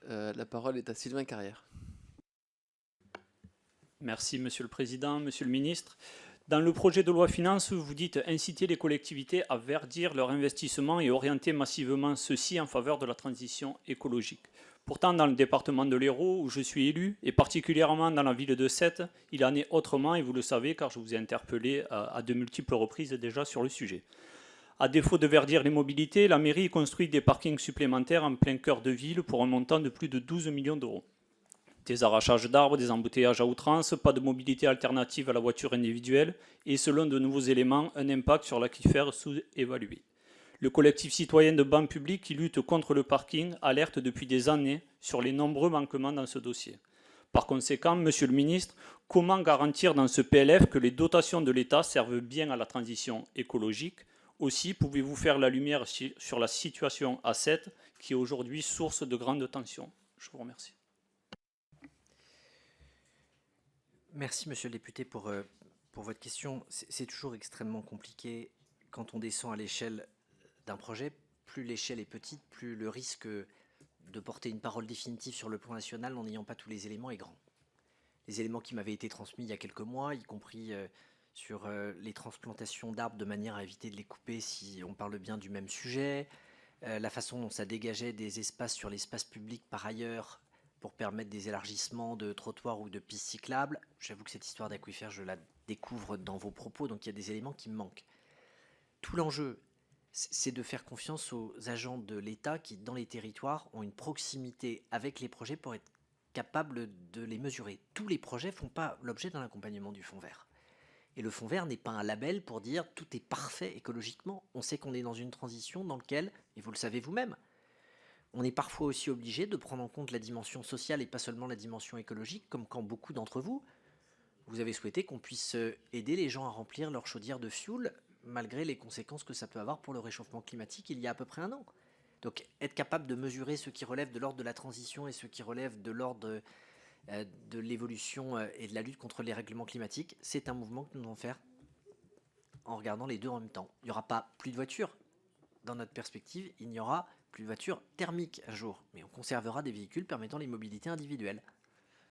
La parole est à Sylvain Carrière. Merci Monsieur le Président, Monsieur le Ministre. Dans le projet de loi finance, vous dites inciter les collectivités à verdir leur investissement et orienter massivement ceux-ci en faveur de la transition écologique. Pourtant, dans le département de l'Hérault, où je suis élu, et particulièrement dans la ville de Sète, il en est autrement, et vous le savez, car je vous ai interpellé à de multiples reprises déjà sur le sujet. À défaut de verdir les mobilités, la mairie construit des parkings supplémentaires en plein cœur de ville pour un montant de plus de 12 millions d'euros. Des arrachages d'arbres, des embouteillages à outrance, pas de mobilité alternative à la voiture individuelle et selon de nouveaux éléments, un impact sur l'aquifère sous-évalué. Le collectif citoyen de bancs publics qui lutte contre le parking alerte depuis des années sur les nombreux manquements dans ce dossier. Par conséquent, Monsieur le Ministre, comment garantir dans ce PLF que les dotations de l'État servent bien à la transition écologique? Aussi, pouvez-vous faire la lumière sur la situation à 7 qui est aujourd'hui source de grandes tensions? Je vous remercie. Merci, monsieur le député, pour votre question. C'est toujours extrêmement compliqué quand on descend à l'échelle d'un projet. Plus l'échelle est petite, plus le risque de porter une parole définitive sur le plan national en n'ayant pas tous les éléments est grand. Les éléments qui m'avaient été transmis il y a quelques mois, y compris sur les transplantations d'arbres de manière à éviter de les couper si on parle bien du même sujet, la façon dont ça dégageait des espaces sur l'espace public par ailleurs pour permettre des élargissements de trottoirs ou de pistes cyclables. J'avoue que cette histoire d'aquifère, je la découvre dans vos propos, donc il y a des éléments qui me manquent. Tout l'enjeu, c'est de faire confiance aux agents de l'État qui, dans les territoires, ont une proximité avec les projets pour être capables de les mesurer. Tous les projets ne font pas l'objet d'un accompagnement du Fonds vert. Et le Fonds vert n'est pas un label pour dire tout est parfait écologiquement. On sait qu'on est dans une transition dans laquelle, et vous le savez vous-même, on est parfois aussi obligé de prendre en compte la dimension sociale et pas seulement la dimension écologique, comme quand beaucoup d'entre vous, vous avez souhaité qu'on puisse aider les gens à remplir leur chaudière de fioul, malgré les conséquences que ça peut avoir pour le réchauffement climatique il y a à peu près un an. Donc être capable de mesurer ce qui relève de l'ordre de la transition et ce qui relève de l'ordre de l'évolution et de la lutte contre les règlements climatiques, c'est un mouvement que nous devons faire en regardant les deux en même temps. Il n'y aura pas plus de voitures. Dans notre perspective, il n'y aura plus de voitures thermiques un jour, mais on conservera des véhicules permettant les mobilités individuelles.